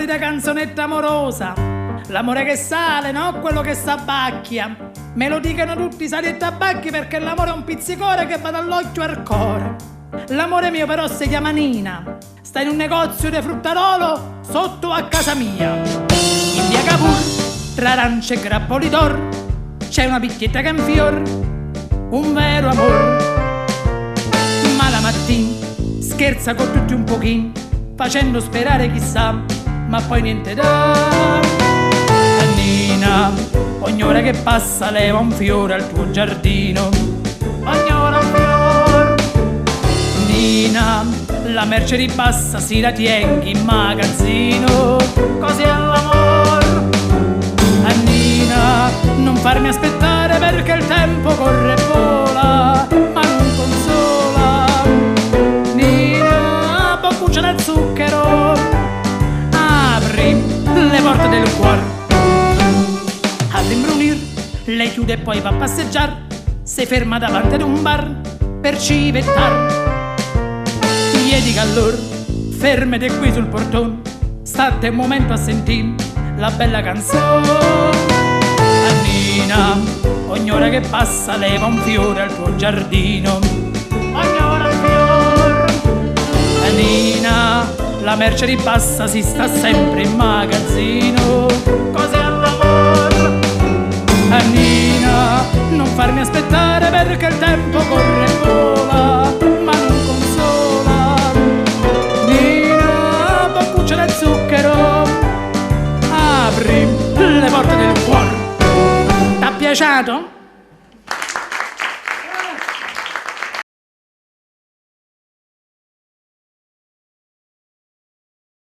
solita canzonetta amorosa, l'amore che sale, no quello che s'abbacchia. Me lo dicono tutti, sali e tabacchi, perché l'amore è un pizzicore che va dall'occhio al cuore. L'amore mio però si chiama Nina, sta in un negozio di fruttarolo sotto a casa mia. In via Cavour, tra arance e grappoli d'or, c'è una picchietta che è un fior, un vero amor. Ma la mattina scherza con tutti un pochino, facendo sperare chissà, ma poi niente da. Nina, ogni ora che passa leva un fiore al tuo giardino, ogni ora un fiore. Nina, la merce ribassa si la tieni in magazzino, così è l'amor. Nina, non farmi aspettare perché il tempo corre e vola, ma non consola. Nina, boccuccia da zucchero, apri le porte del cuore. All'imbrunir lei chiude e poi va a passeggiare, si ferma davanti ad un bar per civettar. Gli dica allora, fermate qui sul portone, state un momento a sentire la bella canzone. Nina, ogni ora che passa leva un fiore al tuo giardino, ogni ora un fiore. Nina, la merce ribassa si sta sempre in magazzino, così è l'amor. Nina, non farmi aspettare perché il tempo corre e vola, ma non consola. Nina, boccuccia da zucchero, apri le porte del cuore. T'ha piaciuto?